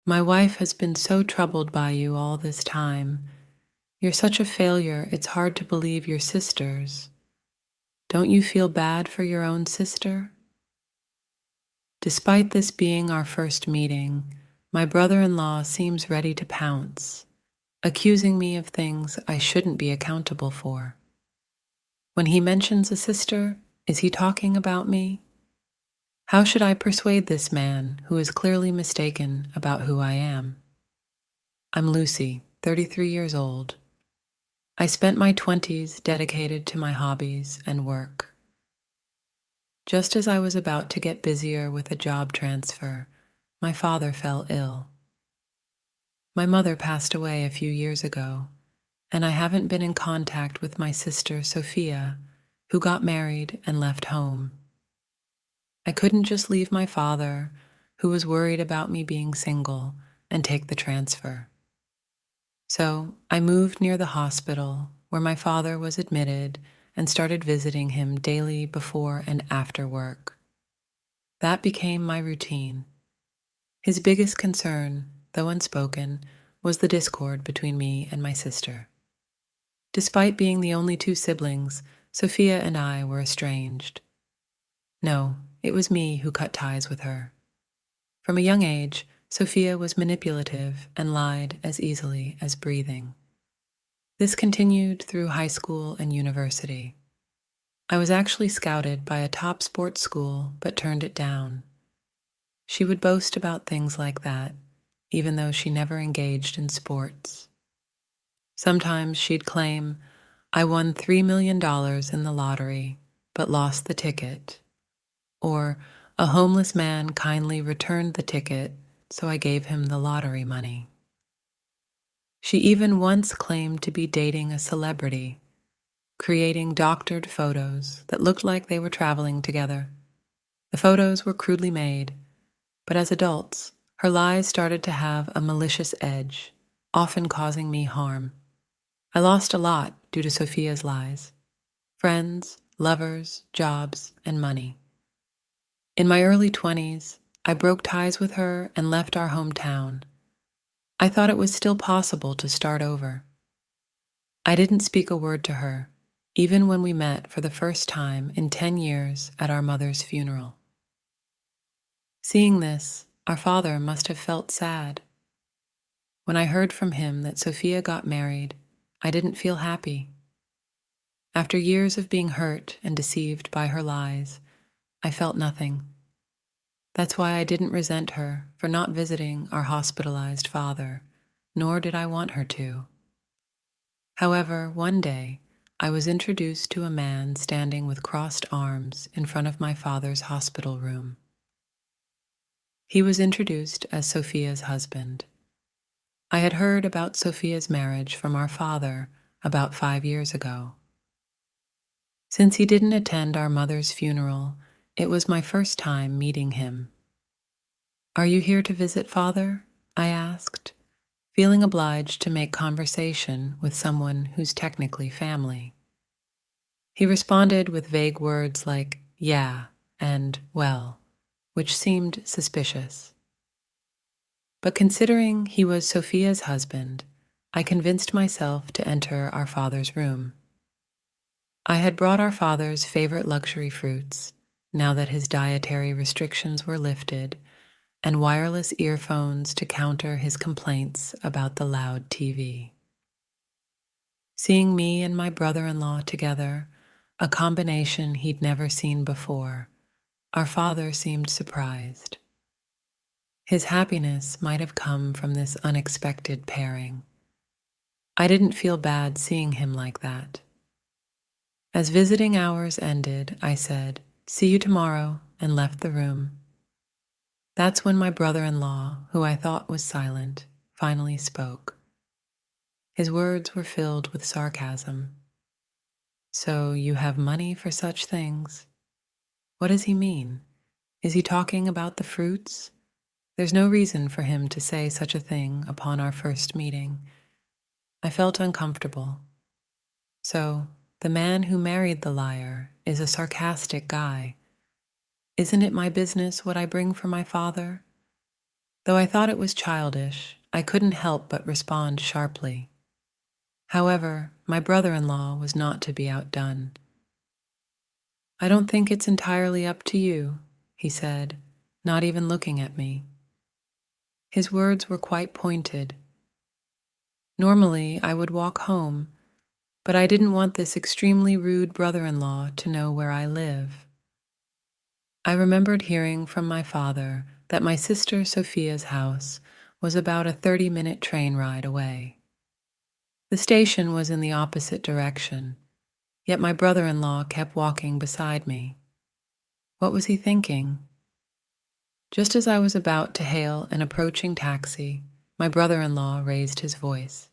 My wife has been so troubled by you all this time. You're such a failure, it's hard to believe you're sisters. Don't you feel bad for your own sister? Despite this being our first meeting, my brother-in-law seems ready to pounce, accusing me of things I shouldn't be accountable for. When he mentions a sister, is he talking about me? How should I persuade this man who is clearly mistaken about who I am? I'm Lucy, 33 years old. I spent my 20s dedicated to my hobbies and work. Just as I was about to get busier with a job transfer, my father fell ill. My mother passed away a few years ago, and I haven't been in contact with my sister Sophia, who got married and left home. I couldn't just leave my father, who was worried about me being single, and take the transfer. So I moved near the hospital where my father was admitted and started visiting him daily before and after work. That became my routine. His biggest concern, though unspoken, was the discord between me and my sister. Despite being the only two siblings, Sophia and I were estranged. No, it was me who cut ties with her. From a young age, Sophia was manipulative and lied as easily as breathing. This continued through high school and university. I was actually scouted by a top sports school but turned it down. She would boast about things like that, even though she never engaged in sports. Sometimes she'd claim, I won $3 million in the lottery, but lost the ticket. Or, a homeless man kindly returned the ticket, so I gave him the lottery money. She even once claimed to be dating a celebrity, creating doctored photos that looked like they were traveling together. The photos were crudely made, but as adults, her lies started to have a malicious edge, often causing me harm. I lost a lot due to Sophia's lies: friends, lovers, jobs, and money. In my early 20s, I broke ties with her and left our hometown. I thought it was still possible to start over. I didn't speak a word to her, even when we met for the first time in 10 years at our mother's funeral. Seeing this, our father must have felt sad. When I heard from him that Sophia got married, I didn't feel happy. After years of being hurt and deceived by her lies, I felt nothing. That's why I didn't resent her for not visiting our hospitalized father, nor did I want her to. However, one day, I was introduced to a man standing with crossed arms in front of my father's hospital room. He was introduced as Sophia's husband. I had heard about Sophia's marriage from our father about 5 years ago. Since he didn't attend our mother's funeral, it was my first time meeting him. Are you here to visit, Father? I asked, feeling obliged to make conversation with someone who's technically family. He responded with vague words like, yeah, and well, which seemed suspicious. But considering he was Sophia's husband, I convinced myself to enter our father's room. I had brought our father's favorite luxury fruits, now that his dietary restrictions were lifted, and wireless earphones to counter his complaints about the loud TV. Seeing me and my brother-in-law together, a combination he'd never seen before, our father seemed surprised. His happiness might have come from this unexpected pairing. I didn't feel bad seeing him like that. As visiting hours ended, I said, "See you tomorrow," and left the room. That's when my brother-in-law, who I thought was silent, finally spoke. His words were filled with sarcasm. So you have money for such things? What does he mean? Is he talking about the fruits? There's no reason for him to say such a thing upon our first meeting. I felt uncomfortable. So, the man who married the liar is a sarcastic guy. Isn't it my business what I bring for my father? Though I thought it was childish, I couldn't help but respond sharply. However, my brother-in-law was not to be outdone. "I don't think it's entirely up to you," he said, not even looking at me. His words were quite pointed. Normally, I would walk home, but I didn't want this extremely rude brother-in-law to know where I live. I remembered hearing from my father that my sister Sophia's house was about a 30-minute train ride away. The station was in the opposite direction, yet my brother-in-law kept walking beside me. What was he thinking? Just as I was about to hail an approaching taxi, my brother-in-law raised his voice.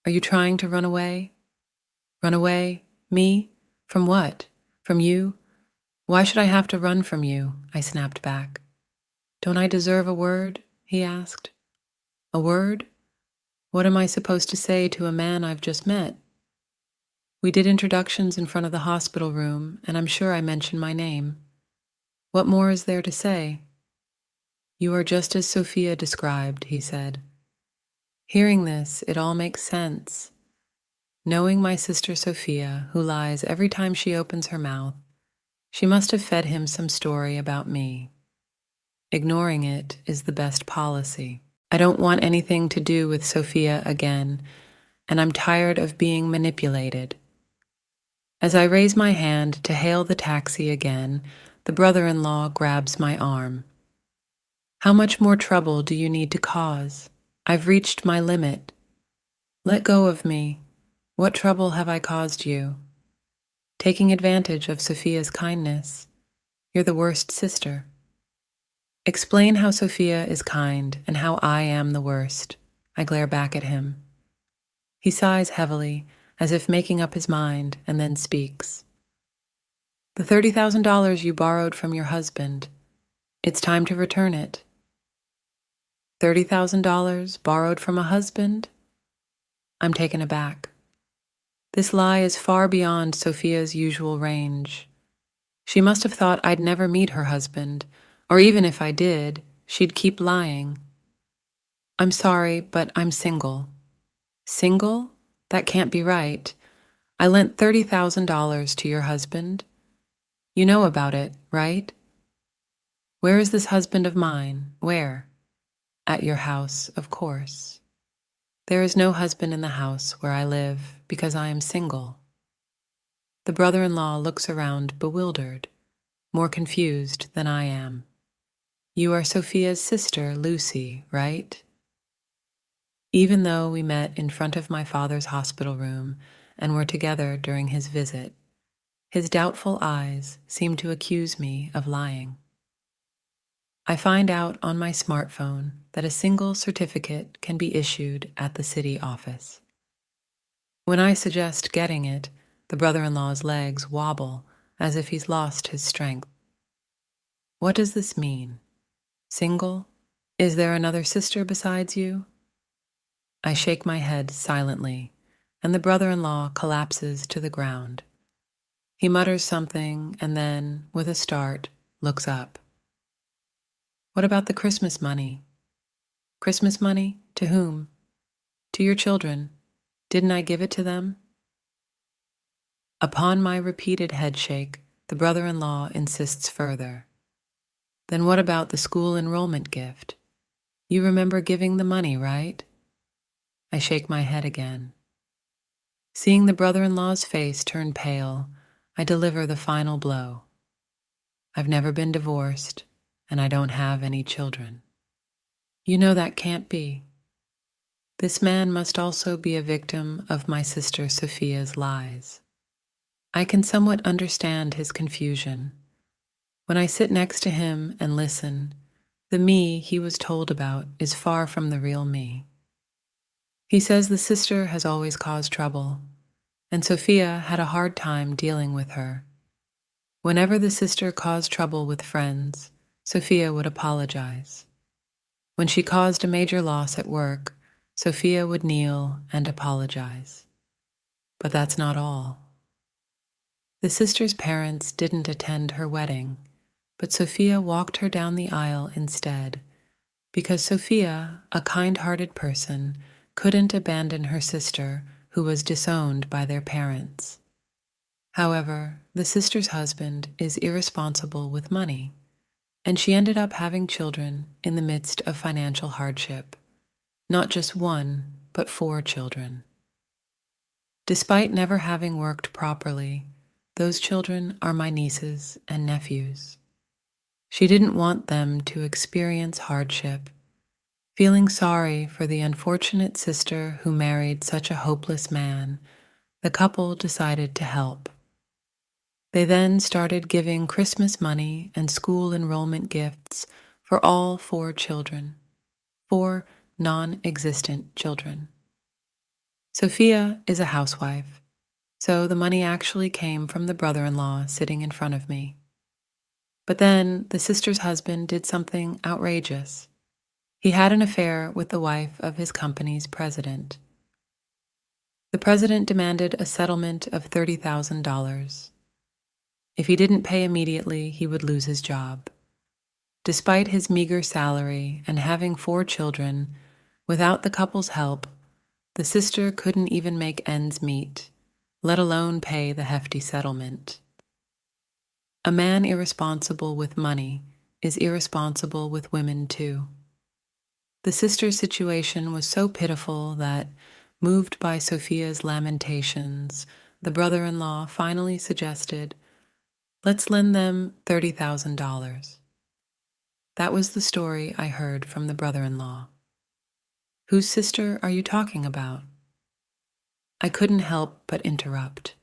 "Are you trying to run away?" "Run away? Me? From what? From you? Why should I have to run from you?" I snapped back. "Don't I deserve a word?" he asked. "A word? What am I supposed to say to a man I've just met? We did introductions in front of the hospital room, and I'm sure I mentioned my name. What more is there to say?" "You are just as Sophia described," he said. Hearing this, it all makes sense. Knowing my sister Sophia, who lies every time she opens her mouth, she must have fed him some story about me. Ignoring it is the best policy. I don't want anything to do with Sophia again, and I'm tired of being manipulated. As I raise my hand to hail the taxi again, the brother-in-law grabs my arm. "How much more trouble do you need to cause? I've reached my limit. Let go of me. What trouble have I caused you?" "Taking advantage of Sophia's kindness. You're the worst sister." "Explain how Sophia is kind and how I am the worst." I glare back at him. He sighs heavily, as if making up his mind, and then speaks. "The $30,000 you borrowed from your husband. It's time to return it." $30,000 borrowed from a husband? I'm taken aback. This lie is far beyond Sophia's usual range. She must have thought I'd never meet her husband, or even if I did, she'd keep lying. "I'm sorry, but I'm single." "Single? That can't be right. I lent $30,000 to your husband. You know about it, right?" "Where is this husband of mine? Where?" "At your house, of course." "There is no husband in the house where I live because I am single." The brother-in-law looks around bewildered, more confused than I am. "You are Sophia's sister, Lucy, right?" Even though we met in front of my father's hospital room and were together during his visit, his doubtful eyes seem to accuse me of lying. I find out on my smartphone that a single certificate can be issued at the city office. When I suggest getting it, the brother-in-law's legs wobble as if he's lost his strength. What does this mean? Single? Is there another sister besides you? I shake my head silently, and the brother-in-law collapses to the ground. He mutters something and then, with a start, looks up. "What about the Christmas money?" "Christmas money? To whom?" "To your children. Didn't I give it to them?" Upon my repeated headshake, the brother-in-law insists further. "Then what about the school enrollment gift? You remember giving the money, right?" I shake my head again. Seeing the brother-in-law's face turn pale, I deliver the final blow. I've never been divorced, and I don't have any children. You know that can't be. This man must also be a victim of my sister Sophia's lies. I can somewhat understand his confusion. When I sit next to him and listen, the me he was told about is far from the real me. He says the sister has always caused trouble, and Sophia had a hard time dealing with her. Whenever the sister caused trouble with friends, Sophia would apologize. When she caused a major loss at work, Sophia would kneel and apologize. But that's not all. The sister's parents didn't attend her wedding, but Sophia walked her down the aisle instead, because Sophia, a kind-hearted person, couldn't abandon her sister who was disowned by their parents. However, the sister's husband is irresponsible with money, and she ended up having children in the midst of financial hardship. Not just one, but 4 children. Despite never having worked properly, those children are my nieces and nephews. She didn't want them to experience hardship. Feeling sorry for the unfortunate sister who married such a hopeless man, the couple decided to help. They then started giving Christmas money and school enrollment gifts for all 4 children, 4 non-existent children. Sophia is a housewife, so the money actually came from the brother-in-law sitting in front of me. But then the sister's husband did something outrageous. He had an affair with the wife of his company's president. The president demanded a settlement of $30,000. If he didn't pay immediately, he would lose his job. Despite his meager salary and having 4 children, without the couple's help, the sister couldn't even make ends meet, let alone pay the hefty settlement. A man irresponsible with money is irresponsible with women too. The sister's situation was so pitiful that, moved by Sophia's lamentations, the brother-in-law finally suggested, "Let's lend them $30,000. That was the story I heard from the brother-in-law. Whose sister are you talking about? I couldn't help but interrupt.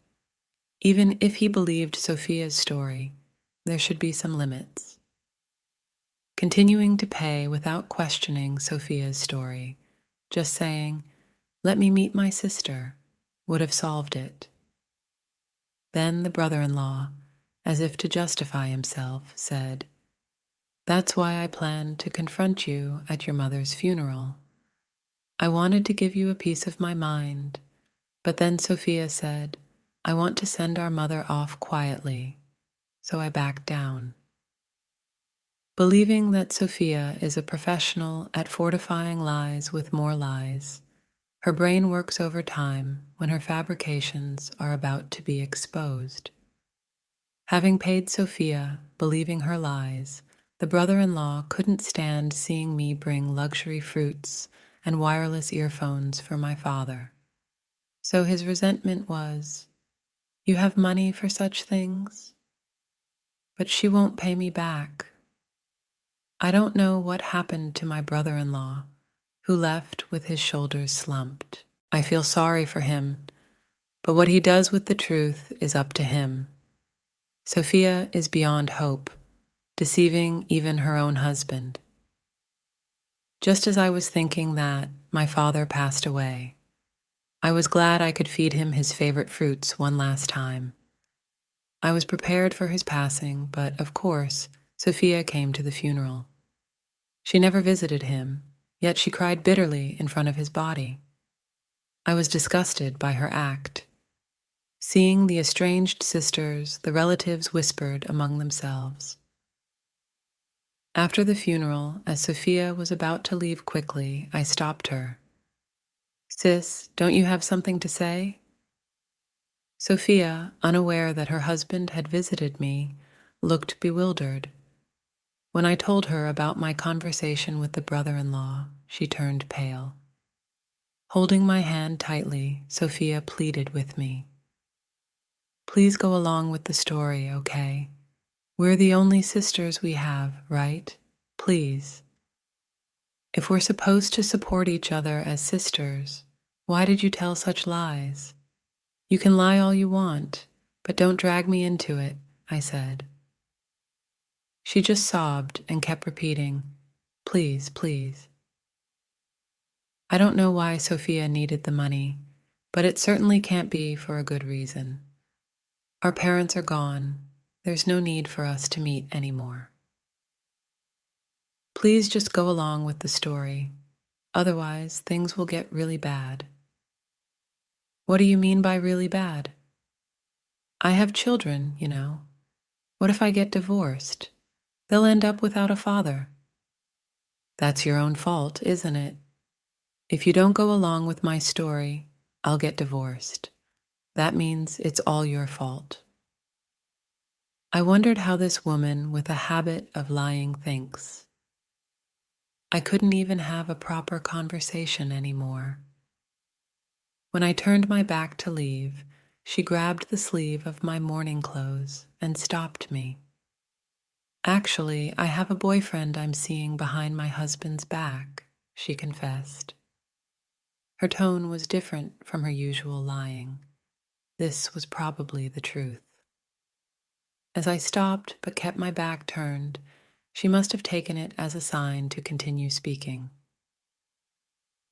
Even if he believed Sophia's story, there should be some limits. Continuing to pay without questioning Sophia's story, just saying, "Let me meet my sister," would have solved it. Then the brother-in-law, as if to justify himself, said, "That's why I planned to confront you at your mother's funeral. I wanted to give you a piece of my mind, but then Sophia said, I want to send our mother off quietly, so I backed down." Believing that Sophia is a professional at fortifying lies with more lies, her brain works overtime when her fabrications are about to be exposed. Having paid Sophia, believing her lies, the brother-in-law couldn't stand seeing me bring luxury fruits and wireless earphones for my father. So his resentment was, "You have money for such things? But she won't pay me back." I don't know what happened to my brother-in-law, who left with his shoulders slumped. I feel sorry for him, but what he does with the truth is up to him. Sophia is beyond hope, deceiving even her own husband. Just as I was thinking that, my father passed away. I was glad I could feed him his favorite fruits one last time. I was prepared for his passing, but of course, Sophia came to the funeral. She never visited him, yet she cried bitterly in front of his body. I was disgusted by her act. Seeing the estranged sisters, the relatives whispered among themselves. After the funeral, as Sophia was about to leave quickly, I stopped her. "Sis, don't you have something to say?" Sophia, unaware that her husband had visited me, looked bewildered. When I told her about my conversation with the brother-in-law, she turned pale. Holding my hand tightly, Sophia pleaded with me. "Please go along with the story, okay? We're the only sisters we have, right? Please. If we're supposed to support each other as sisters, why did you tell such lies? You can lie all you want, but don't drag me into it," I said. She just sobbed and kept repeating, "Please, please." I don't know why Sophia needed the money, but it certainly can't be for a good reason. Our parents are gone. There's no need for us to meet anymore. Please just go along with the story. Otherwise, things will get really bad. What do you mean by really bad? I have children, you know. What if I get divorced? They'll end up without a father. That's your own fault, isn't it? If you don't go along with my story, I'll get divorced. That means it's all your fault. I wondered how this woman with a habit of lying thinks. I couldn't even have a proper conversation anymore. When I turned my back to leave, she grabbed the sleeve of my morning clothes and stopped me. Actually, I have a boyfriend I'm seeing behind my husband's back, she confessed. Her tone was different from her usual lying. This was probably the truth. As I stopped but kept my back turned, she must have taken it as a sign to continue speaking.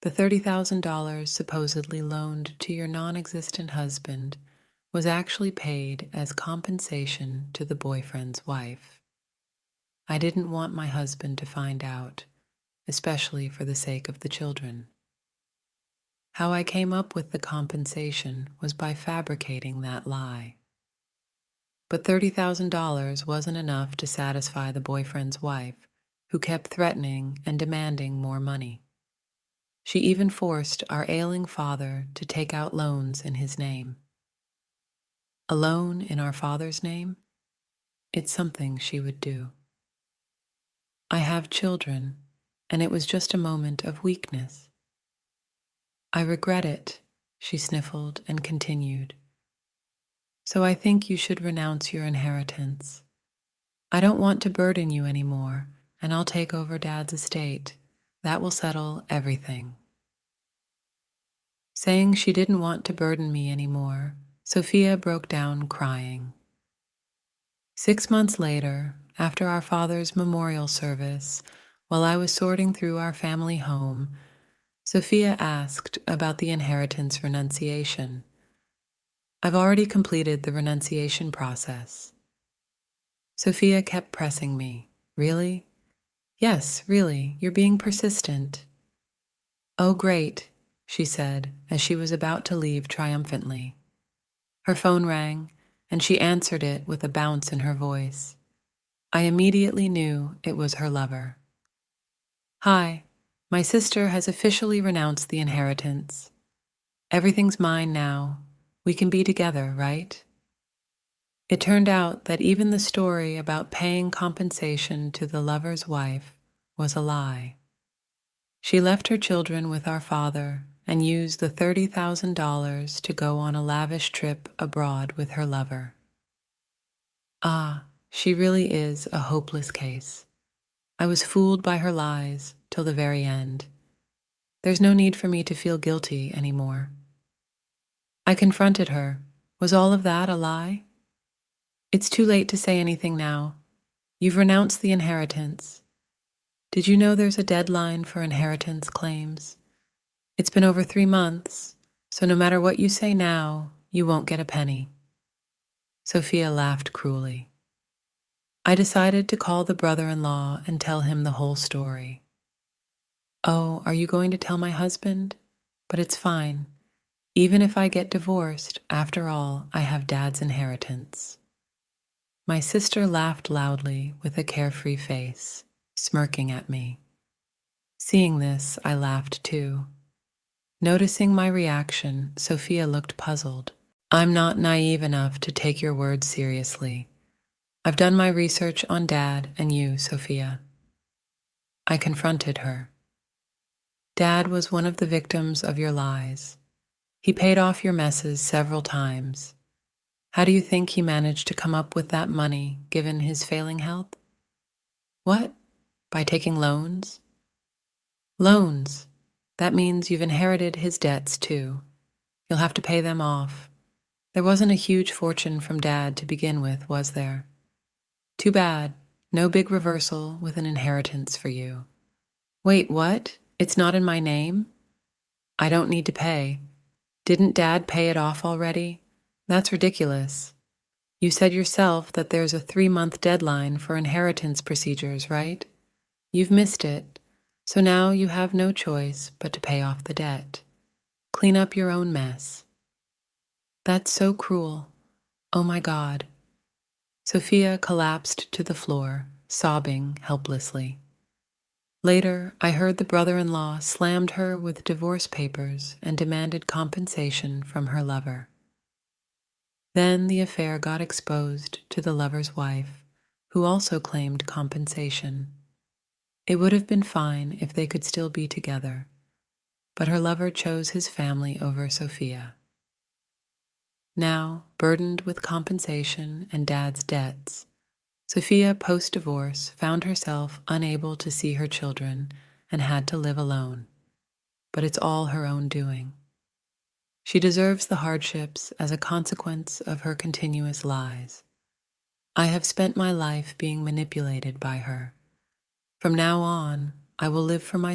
The $30,000 supposedly loaned to your non-existent husband was actually paid as compensation to the boyfriend's wife. I didn't want my husband to find out, especially for the sake of the children. How I came up with the compensation was by fabricating that lie. But $30,000 wasn't enough to satisfy the boyfriend's wife, who kept threatening and demanding more money. She even forced our ailing father to take out loans in his name. A loan in our father's name? It's something she would do. I have children, and it was just a moment of weakness. I regret it, she sniffled and continued. So I think you should renounce your inheritance. I don't want to burden you anymore, and I'll take over Dad's estate. That will settle everything. Saying she didn't want to burden me anymore, Sophia broke down crying. 6 months later, after our father's memorial service, while I was sorting through our family home, Sophia asked about the inheritance renunciation. I've already completed the renunciation process. Sophia kept pressing me. Really? Yes, really, you're being persistent. Oh, great, she said as she was about to leave triumphantly. Her phone rang, and she answered it with a bounce in her voice. I immediately knew it was her lover. Hi, my sister has officially renounced the inheritance. Everything's mine now. We can be together, right? It turned out that even the story about paying compensation to the lover's wife was a lie. She left her children with our father and used the $30,000 to go on a lavish trip abroad with her lover. Ah, she really is a hopeless case. I was fooled by her lies till the very end. There's no need for me to feel guilty anymore. I confronted her. Was all of that a lie? It's too late to say anything now. You've renounced the inheritance. Did you know there's a deadline for inheritance claims? It's been over 3 months, so no matter what you say now, you won't get a penny. Sophia laughed cruelly. I decided to call the brother-in-law and tell him the whole story. Oh, are you going to tell my husband? But it's fine. Even if I get divorced, after all, I have Dad's inheritance. My sister laughed loudly with a carefree face, smirking at me. Seeing this, I laughed too. Noticing my reaction, Sophia looked puzzled. I'm not naive enough to take your words seriously. I've done my research on Dad and you, Sophia. I confronted her. Dad was one of the victims of your lies. He paid off your messes several times. How do you think he managed to come up with that money, given his failing health? What? By taking loans? Loans. That means you've inherited his debts, too. You'll have to pay them off. There wasn't a huge fortune from Dad to begin with, was there? Too bad. No big reversal with an inheritance for you. Wait, what? It's not in my name? I don't need to pay. Didn't Dad pay it off already? That's ridiculous. You said yourself that there's a 3-month deadline for inheritance procedures, right? You've missed it, so now you have no choice but to pay off the debt. Clean up your own mess. That's so cruel. Oh my God. Sophia collapsed to the floor, sobbing helplessly. Later, I heard the brother-in-law slammed her with divorce papers and demanded compensation from her lover. Then the affair got exposed to the lover's wife, who also claimed compensation. It would have been fine if they could still be together, but her lover chose his family over Sophia. Now, burdened with compensation and Dad's debts, Sophia, post-divorce, found herself unable to see her children and had to live alone. But it's all her own doing. She deserves the hardships as a consequence of her continuous lies. I have spent my life being manipulated by her. From now on, I will live for myself